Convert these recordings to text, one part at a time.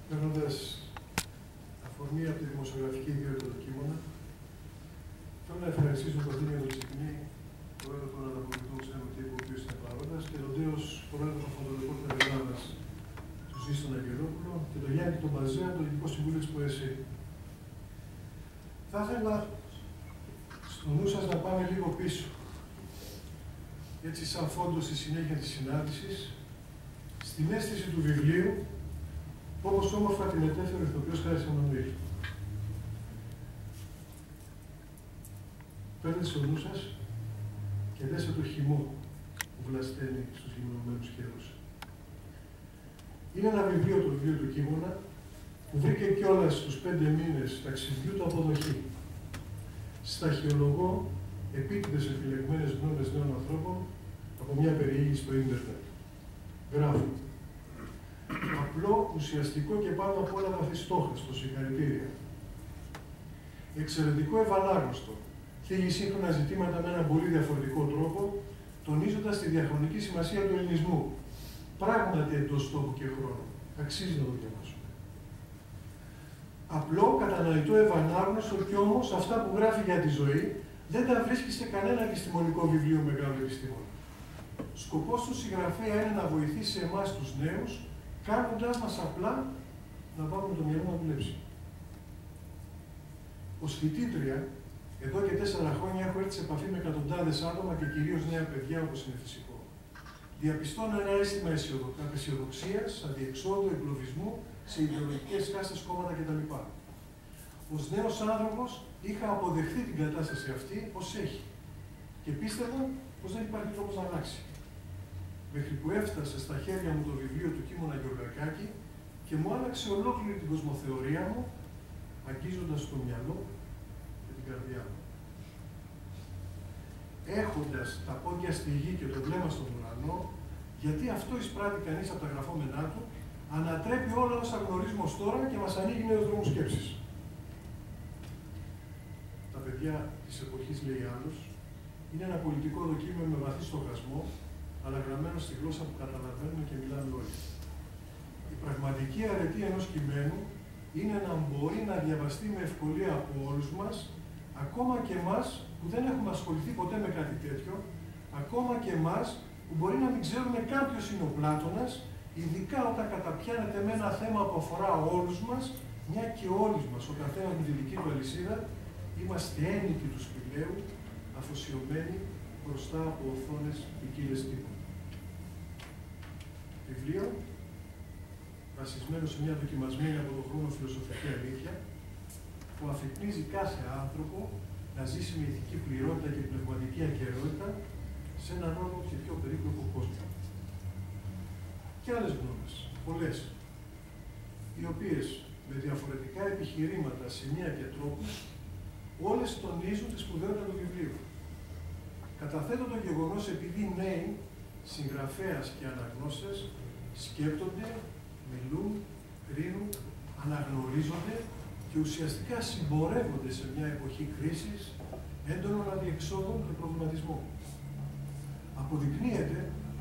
Παίρνοντας αφορμή από τη δημοσιογραφική ιδιότητα του κείμενα, θέλω να ευχαριστήσω τον Δήμιο Τσικνή, πρόεδρο των Αναπολιτικών Ξένων Τύπου, ο οποίος είναι παρόντας, και τον τέος πρόεδρο των Φωτορεπόρτερ Ελλάδας, τον Ζήστον Αγγελόπουλο, και τον Γιάννη τον Μπαζέα, το Ελληνικό Συμβούλιο της ΠΟΕΣΥ. Θα ήθελα στο νου σας να πάμε λίγο πίσω, έτσι σαν φόντο στη συνέχεια της συνάντησης, στην αίσθηση του βιβλίου, όπως όμορφα τη μετέφερε ο ηθοποιός Χάρης Εμμανουήλ. Παίρνετε στο νου σας και δέστε το χυμό που βλασταίνει στους γυμνωμένους καιρούς. Είναι ένα βιβλίο, το βιβλίο του Κίμωνα, που βρήκε κιόλας στους 5 μήνες ταξιδιού του αποδοχή. Σταχυολογώ επίτηδες επιλεγμένες γνώμες νέων ανθρώπων από μια περιήγηση στο ίντερνετ. Γράφω. Απλό, ουσιαστικό και πάνω απ' όλα βαθιστόχαστο, συγχαρητήρια. Εξαιρετικό, ευανάγνωστο. Θίγει σύγχρονα ζητήματα με έναν πολύ διαφορετικό τρόπο, τονίζοντας τη διαχρονική σημασία του ελληνισμού. Πράγματι εντός τόπου και χρόνου. Αξίζει να το διαβάσουμε. Απλό, κατανοητό, ευανάγνωστο κι όμως αυτά που γράφει για τη ζωή δεν τα βρίσκει σε κανένα επιστημονικό βιβλίο μεγάλο επιστήμονα. Σκοπός του συγγραφέα είναι να βοηθήσει εμάς τους νέους, κάνοντάς μας απλά να βάλουμε το μυαλό να δουλέψει. Ως φοιτήτρια, εδώ και 4 χρόνια έχω έρθει σε επαφή με εκατοντάδες άτομα και κυρίως νέα παιδιά, όπως είναι φυσικό. Διαπιστώνω ένα αίσθημα απεσιοδοξίας, αδιεξόδου, εγκλωβισμού σε ιδεολογικές κάστες, κόμματα κτλ. Ως νέος άνθρωπος είχα αποδεχθεί την κατάσταση αυτή ως έχει και πίστευα πως δεν υπάρχει τρόπος να αλλάξει. Μέχρι που έφτασε στα χέρια μου το βιβλίο του Κίμωνα Γεωργακάκη και μου άλλαξε ολόκληρη την κοσμοθεωρία μου, αγγίζοντας το μυαλό και την καρδιά μου. Έχοντας τα πόδια στη γη και το βλέμμα στον ουρανό, γιατί αυτό εισπράττει κανείς από τα γραφόμενά του, ανατρέπει όλα όσα γνωρίζουμε ως τώρα και μας ανοίγει νέους δρόμους σκέψης. Τα παιδιά της εποχής, λέει άλλος, είναι ένα πολιτικό δοκίμιο με βαθύ στοχασμό, αλλά γραμμένο στη γλώσσα που καταλαβαίνουμε και μιλάμε όλοι. Η πραγματική αρετή ενός κειμένου είναι να μπορεί να διαβαστεί με ευκολία από όλους μας, ακόμα και εμάς που δεν έχουμε ασχοληθεί ποτέ με κάτι τέτοιο, ακόμα και εμάς που μπορεί να μην ξέρουμε καν ποιος είναι ο Πλάτωνας, ειδικά όταν καταπιάνεται με ένα θέμα που αφορά όλους μας, μια και όλοι μας, ο καθένας με τη δική του αλυσίδα, είμαστε ένικοι του σπηλαίου, αφοσιωμένοι μπροστά από οθόνες ποικίλες τύπων. Βιβλίο, βασισμένο σε μια δοκιμασμένη από τον χρόνο φιλοσοφική αλήθεια, που αφυπνίζει κάθε άνθρωπο να ζήσει με ηθική πληρότητα και πνευματική ακεραιότητα σε έναν όλο και πιο περίπλοκο κόσμο. Και άλλες γνώμες, πολλές, οι οποίες με διαφορετικά επιχειρήματα, σημεία και τρόπους, όλες τονίζουν τη σπουδαιότητα του βιβλίου. Καταθέτω το γεγονός επειδή νέοι, συγγραφέας και αναγνώστες, σκέπτονται, μιλούν, κρίνουν, αναγνωρίζονται και ουσιαστικά συμπορεύονται σε μια εποχή κρίσης, έντονων αδιεξόδων και προβληματισμού. Αποδεικνύεται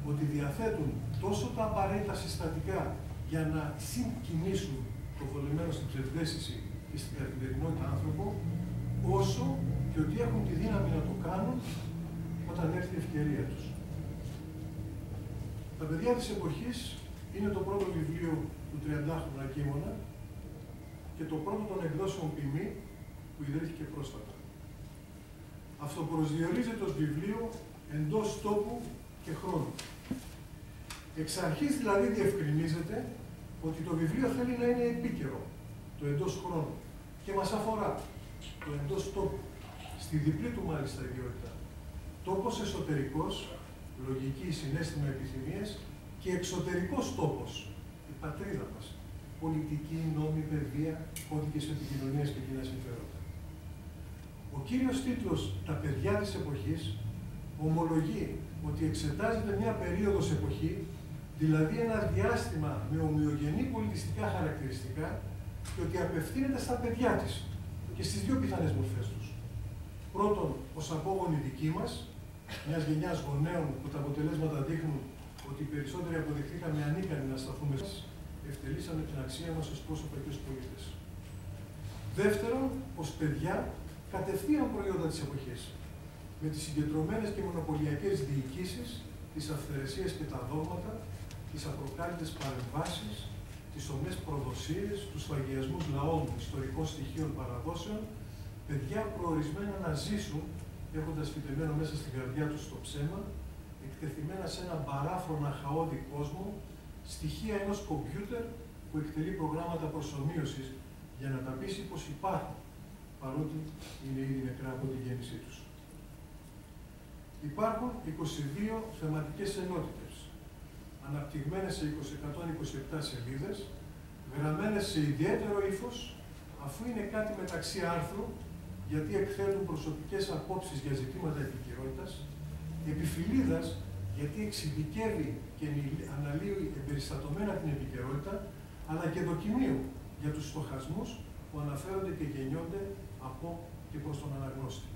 ότι διαθέτουν τόσο τα απαραίτητα συστατικά για να συγκινήσουν το βολεμένο στην ψευδαίσθηση και στην καθημερινότητα άνθρωπο, όσο και ότι έχουν τη δύναμη να το κάνουν όταν έρθει η ευκαιρία τους. Τα παιδιά της εποχής είναι το πρώτο βιβλίο του 30χρονου Κίμωνα και το πρώτο των εκδόσεων Ποιμή που ιδρύθηκε πρόσφατα. Αυτοπροσδιορίζεται ως βιβλίο εντός τόπου και χρόνου. Εξ αρχής δηλαδή διευκρινίζεται ότι το βιβλίο θέλει να είναι επίκαιρο, το εντός χρόνου, και μας αφορά το εντός τόπου, στη διπλή του μάλιστα ιδιότητα. Τόπος εσωτερικός, λογική, συναίσθημα, επιθυμίες, και εξωτερικός τόπος, η πατρίδα μας, πολιτική, νόμοι, παιδεία, κώδικες επικοινωνίας και κοινά συμφέροντα. Ο κύριος τίτλος «Τα παιδιά της εποχής» ομολογεί ότι εξετάζεται μια περίοδος εποχή, δηλαδή ένα διάστημα με ομοιογενή πολιτιστικά χαρακτηριστικά, και ότι απευθύνεται στα παιδιά της και στις δύο πιθανές μορφές τους. Πρώτον, ως απόγονοι δικοί μας, μιας γενιάς γονέων που τα αποτελέσματα δείχνουν ότι οι περισσότεροι αποδειχθήκαμε ανίκανοι να σταθούμε. ευτελήσαμε την αξία μας ως πρόσωπα και ως πολίτες. Δεύτερον, ως παιδιά, κατευθείαν προϊόντα της εποχής, με τις συγκεντρωμένες και μονοπωλιακές διοικήσεις, τις αυθαιρεσίες και τα δόγματα, τις απροκάλυπτες παρεμβάσεις, τις ομές προδοσίες, τους σφαγιασμούς λαών, ιστορικών στοιχείων, παραδόσεων, παιδιά προορισμένα να ζήσουν, έχοντας φυτεμένο μέσα στην καρδιά τους το ψέμα, εκτεθειμένα σε έναν παράφρονα χαόδη κόσμο, στοιχεία ενός κομπιούτερ που εκτελεί προγράμματα προσομοίωσης για να τα πείσει πως υπάρχουν, παρότι είναι ήδη νεκρά από τη γέννησή τους. Υπάρχουν 22 θεματικές ενότητες, αναπτυγμένες σε 127 σελίδες, γραμμένες σε ιδιαίτερο ύφος, αφού είναι κάτι μεταξύ άρθρου, γιατί εκθέτουν προσωπικές απόψεις για ζητήματα επικαιρότητας, επιφυλίδας, γιατί εξειδικεύει και αναλύει εμπεριστατωμένα την επικαιρότητα, αλλά και δοκιμίου για τους στοχασμούς που αναφέρονται και γεννιόνται από και προς τον αναγνώστη.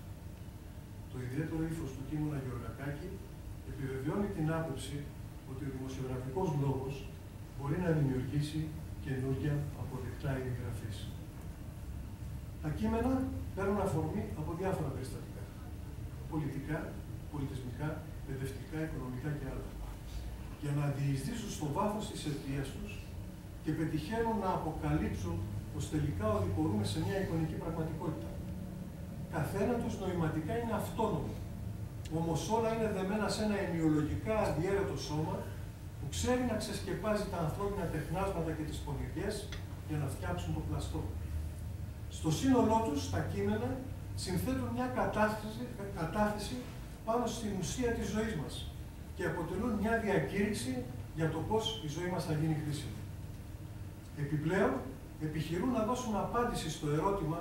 Το ιδιαίτερο ύφος του κείμενα Γεωργακάκη επιβεβαιώνει την άποψη ότι ο δημοσιογραφικός λόγος μπορεί να δημιουργήσει καινούργια αποδεκτά είδη γραφής. Τα κείμενα παίρνουν αφορμή από διάφορα περιστατικά. Πολιτικά, πολιτισμικά, παιδευτικά, οικονομικά και άλλα. Για να διεισδύσουν στο βάθος της αιτίας τους και πετυχαίνουν να αποκαλύψουν πως τελικά οδηγορούμε σε μια εικονική πραγματικότητα. Καθένα τους νοηματικά είναι αυτόνομο, όμως όλα είναι δεμένα σε ένα ενοιολογικά αδιέρετο σώμα που ξέρει να ξεσκεπάζει τα ανθρώπινα τεχνάσματα και τις πονηριές για να φτιάξουν το πλαστό. Στο σύνολό τους, τα κείμενα συνθέτουν μια κατάθεση πάνω στην ουσία της ζωής μας και αποτελούν μια διακήρυξη για το πώς η ζωή μας θα γίνει χρήσιμη. Επιπλέον, επιχειρούν να δώσουν απάντηση στο ερώτημα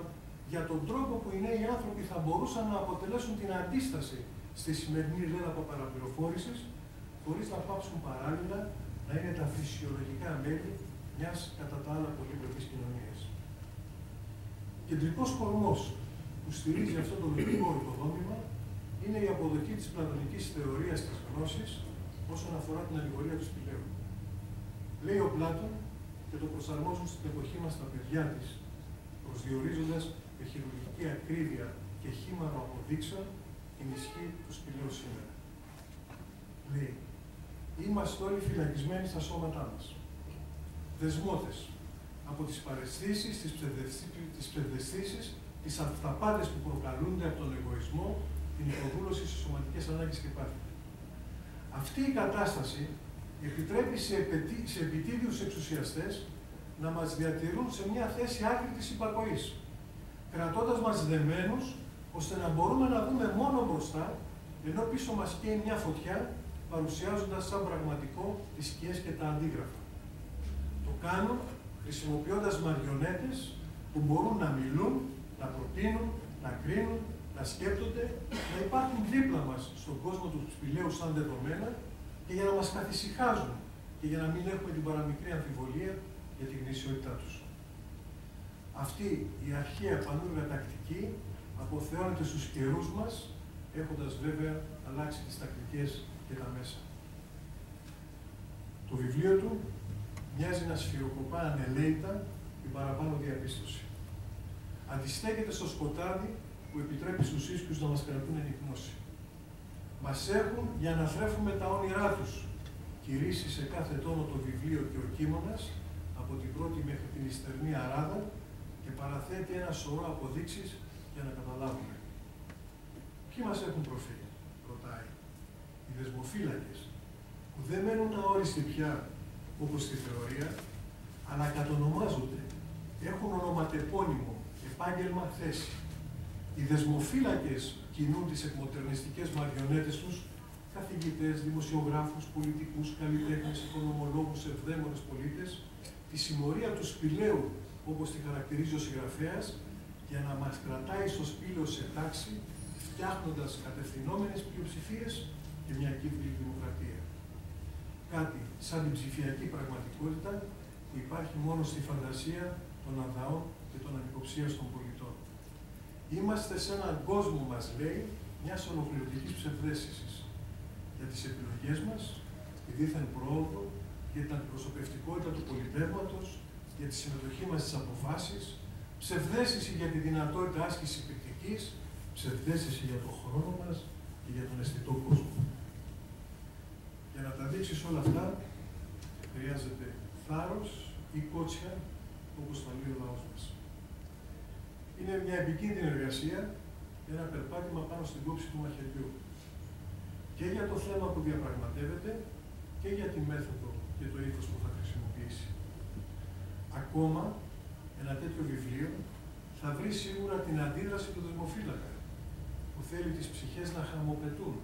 για τον τρόπο που οι νέοι άνθρωποι θα μπορούσαν να αποτελέσουν την αντίσταση στη σημερινή λέλαπα παραπληροφόρησης, χωρίς να πάψουν παράλληλα να είναι τα φυσιολογικά μέλη μιας κατά τα άλλα πολύπλοκης κοινωνίας. Κεντρικός κορμός που στηρίζει αυτό το λογικό οικοδόμημα είναι η αποδοχή της πλατωνικής θεωρίας της γνώσης όσον αφορά την αλληγορία του σπηλαίου. Λέει ο Πλάτων και το προσαρμόζουν στην εποχή μας τα παιδιά της, προσδιορίζοντας με χειρουργική ακρίβεια και χήμαρο αποδείξεων την ισχύ του σπηλαίου σήμερα. Λέει, είμαστε όλοι φυλακισμένοι στα σώματά μας. Δεσμότες από τις παραισθήσεις, τις ψευδαισθήσεις, τις αυταπάτες που προκαλούνται από τον εγωισμό, την υποδούλωση στις σωματικές ανάγκες και πάθη. Αυτή η κατάσταση επιτρέπει σε επιτίδιους εξουσιαστές να μας διατηρούν σε μια θέση άκρητης υπακοής, κρατώντας μας δεμένους, ώστε να μπορούμε να δούμε μόνο μπροστά, ενώ πίσω μας καίει μια φωτιά, παρουσιάζοντας σαν πραγματικό τις σκιές και τα αντίγραφα. Το κάνουν χρησιμοποιώντας μαριονέτες που μπορούν να μιλούν, να προτείνουν, να κρίνουν, να σκέπτονται, να υπάρχουν δίπλα μας στον κόσμο του σπηλαίου σαν δεδομένα και για να μας καθησυχάζουν και για να μην έχουμε την παραμικρή αμφιβολία για την γνησιότητά τους. Αυτή η αρχαία πανούργα τακτική αποθεώνεται στους καιρούς μας, έχοντας βέβαια αλλάξει τις τακτικές και τα μέσα. Το βιβλίο του μοιάζει να σφυροκοπά ανελαίητα την παραπάνω διαπίστωση. Αντιστέκεται στο σκοτάδι που επιτρέπει στους ίσκιους να μας κρατούν εν γνώση. Μας έχουν για να θρέφουμε τα όνειρά τους, κηρύσσει σε κάθε τόνο το βιβλίο και ο κείμενας, από την πρώτη μέχρι την υστερνή αράδα και παραθέτει ένα σωρό αποδείξεις για να καταλάβουμε. Ποιοι μας έχουν προφέρει, ρωτάει. Οι δεσμοφύλακες, που δεν μένουν αόριστοι πια όπως στη θεωρία, αλλά κατονομάζονται, έχουν ονοματεπώνυμο, επάγγελμα, θέση. Οι δεσμοφύλακες κινούν τις εκμοτερνιστικές μαριονέτες τους, καθηγητές, δημοσιογράφους, πολιτικούς, καλλιτέχνες, οικονομολόγους, ευδαίμονες πολίτες, τη συμμορία του σπηλαίου, όπως τη χαρακτηρίζει ο συγγραφέας, για να μας κρατάει στο σπήλαιο σε τάξη, φτιάχνοντας κατευθυνόμενες πλειοψηφίες και μια κύκλη δημοκρατία. Κάτι σαν την ψηφιακή πραγματικότητα που υπάρχει μόνο στη φαντασία των αδαών και των ανυποψίας των πολιτών. Είμαστε σε έναν κόσμο, μας λέει, μιας ολοκληρωτικής ψευδαίσθησης για τις επιλογές μας, τη δίθεν πρόοδο και για την αντιπροσωπευτικότητα του πολιτεύματος, για τη συμμετοχή μας στις αποφάσεις, ψευδαίσθηση για τη δυνατότητα άσκησης κριτικής, ψευδαίσθηση για τον χρόνο μας και για τον αισθητό κόσμο. Για να τα δείξεις όλα αυτά, χρειάζεται θάρρος ή κότσια, όπως τα λέει ο λαός μας. Είναι μια επικίνδυνη εργασία, ένα περπάτημα πάνω στην κόψη του μαχαιριού. Και για το θέμα που διαπραγματεύεται και για τη μέθοδο και το ήθος που θα χρησιμοποιήσει. Ακόμα, ένα τέτοιο βιβλίο θα βρει σίγουρα την αντίδραση του δεσμοφύλακα, που θέλει τις ψυχές να χαμοπετούν,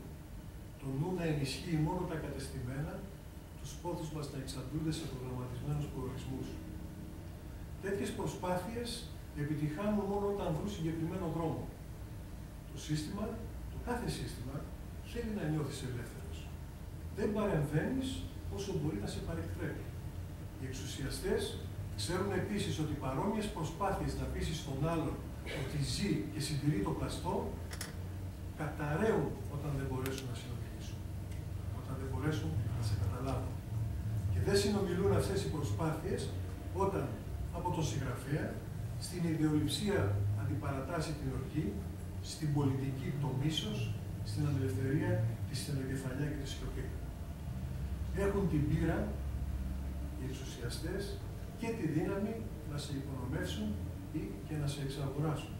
το νου να ενισχύει μόνο τα κατεστημένα, τους πόθους μας να εξαντλούνται σε προγραμματισμένους προορισμούς. Τέτοιες προσπάθειες επιτυχάνουν μόνο όταν βρουν συγκεκριμένο δρόμο. Το σύστημα, το κάθε σύστημα, θέλει να νιώθεις ελεύθερος. Δεν παρεμβαίνεις όσο μπορεί να σε παρεκτρέπει. Οι εξουσιαστές ξέρουν επίσης ότι παρόμοιες προσπάθειες να πείσεις τον άλλον ότι ζει και συντηρεί το πλαστό, καταραίουν όταν δεν μπορέσουν να συνομιλήσουν. Όταν δεν μπορέσουν να σε καταλάβουν. Και δεν συνομιλούν αυτές οι προσπάθειες όταν από τον συγγραφέα στην ιδεολειψία αντιπαρατάσσει την οργή, στην πολιτική το μίσος, στην ανελευθερία τη στενοκεφαλιά και τη σιωπή. Έχουν την πείρα οι εξουσιαστές και τη δύναμη να σε υπονομεύσουν ή και να σε εξαγοράσουν.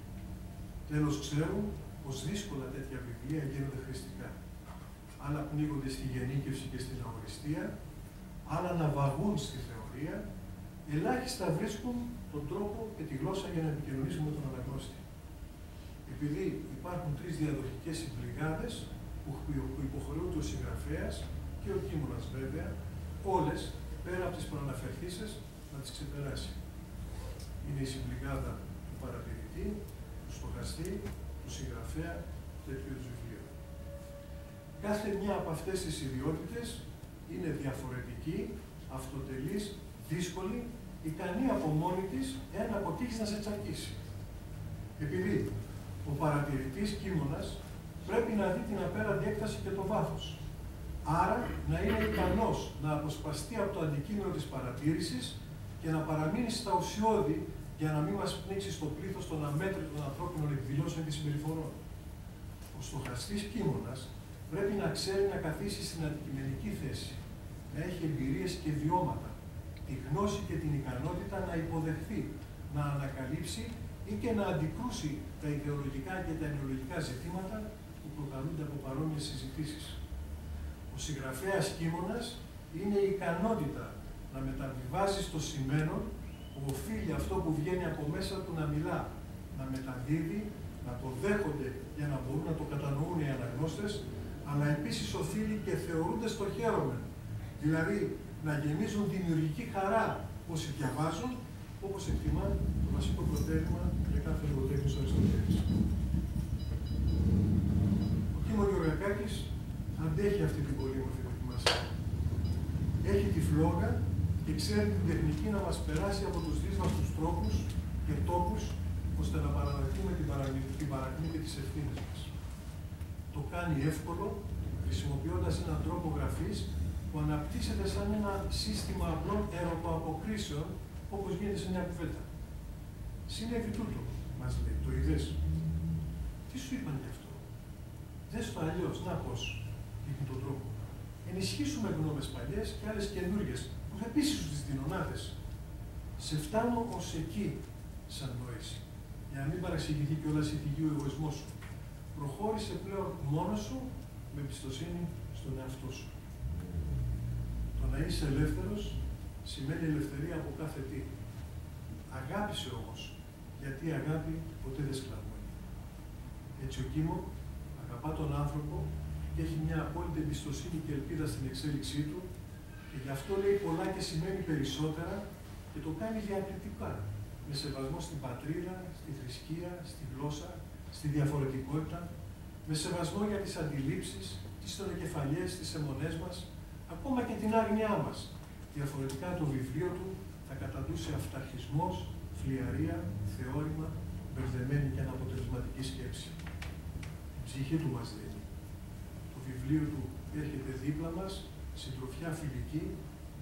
Τέλος, ξέρουν πως δύσκολα τέτοια βιβλία γίνονται χρηστικά. Άλλα πνίγονται στη γενίκευση και στην αοριστία, άλλα να βαγούν στη θεωρία, ελάχιστα βρίσκουν τον τρόπο και τη γλώσσα για να επικοινωνήσουν με τον αναγνώστη. Επειδή υπάρχουν 3 διαδοχικές συμπληγάδες που υποχρεούνται ο συγγραφέας και ο κείμενας βέβαια, όλες, πέρα από τις προαναφερθήσεις, να τις ξεπεράσει. Είναι η συμπληγάδα του παρατηρητή, του στοχαστή, του συγγραφέα, τέτοιου είδους βιβλίου. Κάθε μια από αυτές τις ιδιότητες είναι διαφορετική, αυτοτελής, δύσκολη, ικανή από μόνη της, εάν αποτύχεις να σε τσακίσει. Επειδή ο παρατηρητής κείμενας πρέπει να δει την απέραντη έκταση και το βάθος. Άρα, να είναι ικανός να αποσπαστεί από το αντικείμενο της παρατήρησης και να παραμείνει στα ουσιώδη για να μην μας πνίξει στο πλήθος των αμέτρητων ανθρώπινων εκδηλώσεων και συμπεριφορών. Ο στοχαστής κείμενας πρέπει να ξέρει να καθίσει στην αντικειμενική θέση, να έχει εμπειρίες και βιώματα, τη γνώση και την ικανότητα να υποδεχθεί, να ανακαλύψει ή και να αντικρούσει τα ιδεολογικά και τα ενοιολογικά ζητήματα που προκαλούνται από παρόμοιες συζητήσεις. Ο συγγραφέας κείμενας είναι η ικανότητα να μεταβιβάζει στο σημαίνον που οφείλει αυτό που βγαίνει από μέσα του να μιλά, να μεταδίδει, να το δέχονται για να μπορούν να το κατανοούν οι αναγνώστες, αλλά επίσης οφείλει και θεωρούνται στο χαίρομαι. Δηλαδή, να γεμίζουν δημιουργική χαρά όσοι διαβάζουν, όπως εκτιμά το βασικό προτέρημα για κάθε λογοτέχνης Αριστοτέλης. Ο Κίμων Γεωργακάκης αντέχει αυτή την πολύμορφη δοκιμασία. Έχει τη φλόγα και ξέρει την τεχνική να μας περάσει από τους δύσβαστους τρόπους και τόπους, ώστε να παραδεχτούμε την παρακμή και τις ευθύνες μας. Το κάνει εύκολο, χρησιμοποιώντας έναν τρόπο γραφής που αναπτύσσεται σαν ένα σύστημα απλών ερωτοαποκρίσεων, όπως γίνεται σε μια κουβέντα. Συνέβη τούτο, μας λέει, το είδες. Τι σου είπαν γι' αυτό. Δες το αλλιώς, να πώς, με τον τρόπο. Ενισχύσουμε γνώμες παλιές και άλλες καινούργιες, που θα πείσεις τις δυνονάδες. Σε φτάνω ως εκεί, σαν νόηση, για να μην παραξηγηθεί κιόλας η θυγή ο εγωισμός σου. Προχώρησε πλέον μόνος σου, με εμπιστοσύνη στον εαυτό σου. Το να είσαι ελεύθερος σημαίνει ελευθερία από κάθε τι. Αγάπησε όμως, γιατί η αγάπη ποτέ δεν σκλαβώνει. Έτσι ο Κίμων αγαπά τον άνθρωπο και έχει μια απόλυτη εμπιστοσύνη και ελπίδα στην εξέλιξή του και γι' αυτό λέει πολλά και σημαίνει περισσότερα και το κάνει διακριτικά, με σεβασμό στην πατρίδα, στη θρησκεία, στη γλώσσα, στη διαφορετικότητα, με σεβασμό για τις αντιλήψεις, τις στενοκεφαλιές, τις αιμονές μας, ακόμα και την άγνοιά μας. Διαφορετικά το βιβλίο του θα καταντούσε αυταρχισμός, φλιαρία, θεώρημα, μπερδεμένη και αναποτελεσματική σκέψη. Η ψυχή του μας δίνει. Το βιβλίο του έρχεται δίπλα μας, συντροφιά φιλική,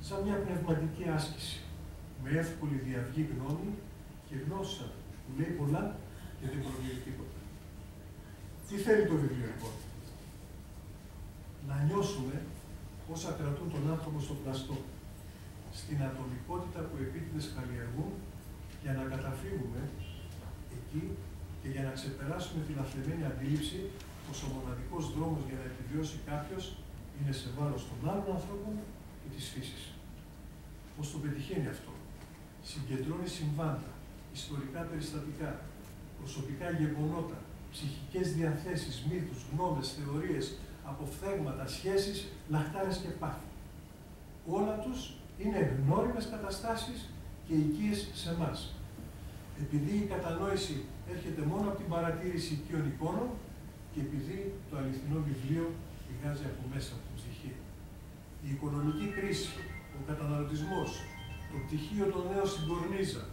σαν μια πνευματική άσκηση, με εύκολη διαυγή γνώμη και γνώση που λέει πολλά και δεν προβλέπει τίποτα. Τι θέλει το βιβλίο λοιπόν? Να νιώσουμε όσα κρατούν τον άνθρωπο στο πλαστό, στην ατομικότητα που επίτηδες καλλιεργούν, για να καταφύγουμε εκεί και για να ξεπεράσουμε τη λαθεμένη αντίληψη πως ο μοναδικός δρόμος για να επιβιώσει κάποιος είναι σε βάρος των άλλων ανθρώπων και της φύσης. Πώς το πετυχαίνει αυτό? Συγκεντρώνει συμβάντα, ιστορικά περιστατικά, προσωπικά γεγονότα, ψυχικές διαθέσεις, μύθους, γνώμες, θεωρίες, αποφθέγματα, σχέσεις, λαχτάρες και πάθη. Όλα τους είναι γνώριμες καταστάσεις και οικίες σε εμάς. Επειδή η κατανόηση έρχεται μόνο από την παρατήρηση οικείων εικόνων και επειδή το αληθινό βιβλίο πηγάζει από μέσα από την ψυχή. Η οικονομική κρίση, ο καταναλωτισμός, το πτυχίο των νέων στην κορνίζα,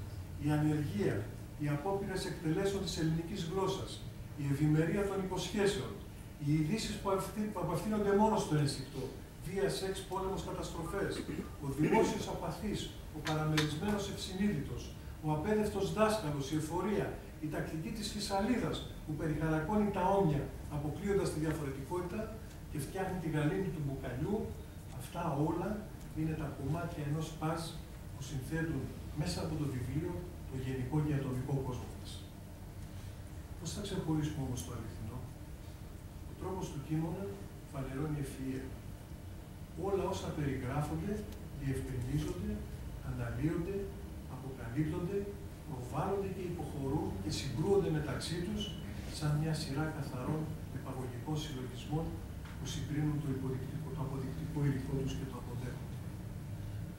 η ανεργία, οι απόπειρες εκτελέσεων της ελληνικής γλώσσας, η ευημερία των υποσχέσεων, οι ειδήσεις που απευθύνονται μόνο στο ένστικτο, βία, σεξ, πόλεμος, καταστροφές, ο δημόσιος απαθής, ο παραμερισμένος ευσυνείδητος, ο απέδευτος δάσκαλος, η εφορία, η τακτική της φυσαλίδας που περιχαρακώνει τα όμοια, αποκλείοντας τη διαφορετικότητα και φτιάχνει τη γαλήνη του μπουκαλιού, αυτά όλα είναι τα κομμάτια ενός παζ που συνθέτουν μέσα από το βιβλίο το γενικό και ατομικό κόσμο μας. Πώς θα ξεχωρίσουμε όμως το αληθινό? Ο τρόπος του κείμενα φανερώνει ευφυΐα. Όλα όσα περιγράφονται, διευκρινίζονται, αναλύονται, αποκαλύπτονται, προβάλλονται και υποχωρούν και συγκρούονται μεταξύ τους σαν μια σειρά καθαρών επαγωγικών συλλογισμών που συγκρίνουν το αποδεικτικό υλικό τους και το αποδέχονται.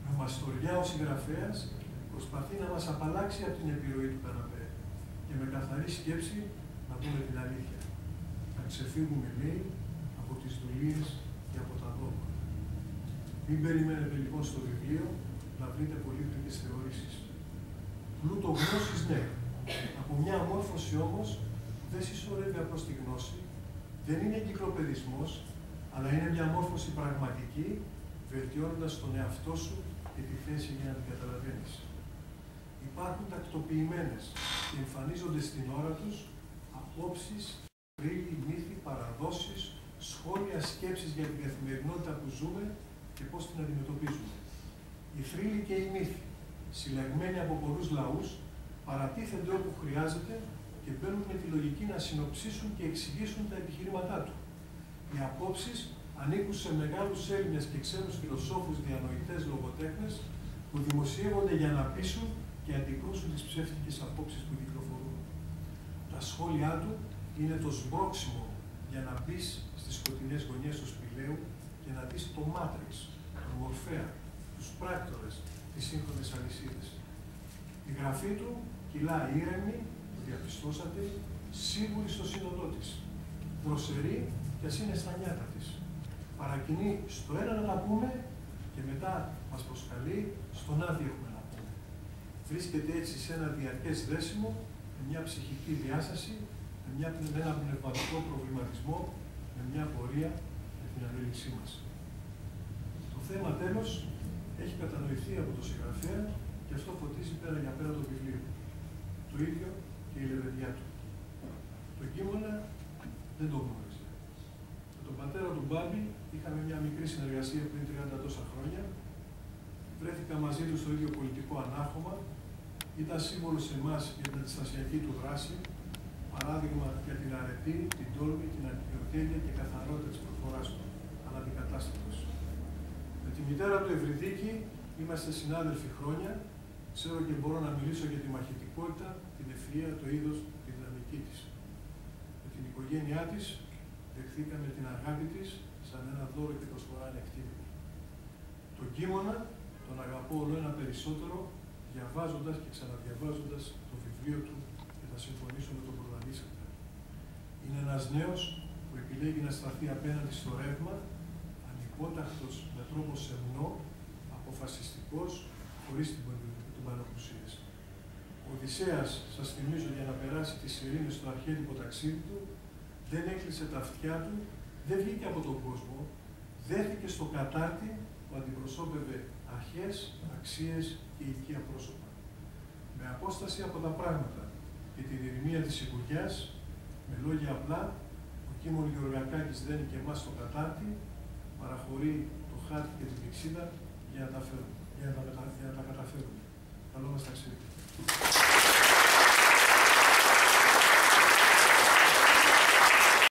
Με μαστοριά ο συγγραφέας προσπαθεί να μας απαλλάξει από την επιρροή του καναπέ και με καθαρή σκέψη να πούμε την αλήθεια. Να ξεφύγουμε, λέει, από τις δουλείες και από τα δόγματα. Μην περιμένετε λοιπόν στο βιβλίο να βρείτε πολύπλοκες θεωρήσεις. Πλούτο γνώσης, ναι. Από μια αμόρφωση όμως δεν συσσωρεύει απλώς τη γνώση, δεν είναι εγκυκλοπαιδισμός, αλλά είναι μια αμόρφωση πραγματική, βελτιώνοντας τον εαυτό σου και τη θέση για να την καταλαβαίνεις. Υπάρχουν τακτοποιημένες και εμφανίζονται στην ώρα τους απόψεις, θρύλοι, μύθοι, παραδόσεις, σχόλια, σκέψεις για την καθημερινότητα που ζούμε και πώς την αντιμετωπίζουμε. Οι θρύλοι και οι μύθοι, συλλεγμένοι από πολλούς λαούς, παρατίθενται όπου χρειάζεται και μπαίνουν με τη λογική να συνοψίσουν και εξηγήσουν τα επιχειρήματά του. Οι απόψεις ανήκουν σε μεγάλους Έλληνες και ξένους φιλοσόφους, διανοητές, λογοτέχνες που δημοσιεύονται για να πείσουν και αντικρούσουν τις ψεύτικες απόψεις που κυκλοφορούν. Τα σχόλιά του είναι το σμπρόξιμο για να μπεις στις σκοτεινές γωνιές του σπηλαίου και να δεις το Μάτριξ, τον Μορφέα, τους πράκτορες, τις σύγχρονες αλυσίδες. Η γραφή του κυλά ήρεμη, το διαπιστώσατε, σίγουρη στο σύνολό της. Δροσερή κι ας είναι στα νιάτα της. Παρακινεί στο ένα να πούμε και μετά μας προσκαλεί στον άδειο έχουμε να πούμε. Βρίσκεται έτσι σε ένα διαρκές δέσιμο, με μια ψυχική διάσταση, με ένα πνευματικό προβληματισμό, με μια πορεία για την ανέλυξή μας. Το θέμα τέλος έχει κατανοηθεί από τον συγγραφέα και αυτό φωτίζει πέρα για πέρα το βιβλίο. Το ίδιο και η λεβεδιά του. Το κείμενα δεν το γνώριζε. Με τον πατέρα του Μπάμπη είχαμε μια μικρή συνεργασία πριν 30 τόσα χρόνια. Βρέθηκα μαζί του στο ίδιο πολιτικό ανάρχωμα. Ήταν σύμβολο σε εμάς για την αντιστασιακή του δράση, παράδειγμα για την αρετή, την τόλμη, την αντιπιωτέλεια και καθαρότητα της προφοράς του, αναντικατάστατος. Με τη μητέρα του Ευρυδίκη είμαστε συνάδελφοι χρόνια. Ξέρω και μπορώ να μιλήσω για τη μαχητικότητα, την ευφυΐα, το είδος, τη δυναμική της. Με την οικογένειά της δεχθήκαμε την αγάπη της σαν ένα δώρο και προσφορά ανεκτήμητη. Το κείμενα τον αγαπώ όλο ένα περισσότερο, διαβάζοντας και ξαναδιαβάζοντας το βιβλίο του και θα συμφωνήσω με τον προλαλήσαντα. Είναι ένας νέος που επιλέγει να σταθεί απέναντι στο ρεύμα, ανυπόταχτος με τρόπο σεμνό, αποφασιστικός, χωρίς την πανοπλουσίαση. Ο Οδυσσέας, σας θυμίζω, για να περάσει τις ειρήνες στο αρχαίτυπο ταξίδι του, δεν έκλεισε τα αυτιά του, δεν βγήκε από τον κόσμο, δέθηκε στο κατάρτι που αντιπροσώπευε αρχές, αξίες και οικεία πρόσωπα. Με απόσταση από τα πράγματα και την ηρεμία της οικογιάς, με λόγια απλά, ο Κίμων Γεωργακάκης δένει και εμάς στο κατάρτι, παραχωρεί το χάρτη και την πηξίδα για να τα καταφέρουμε.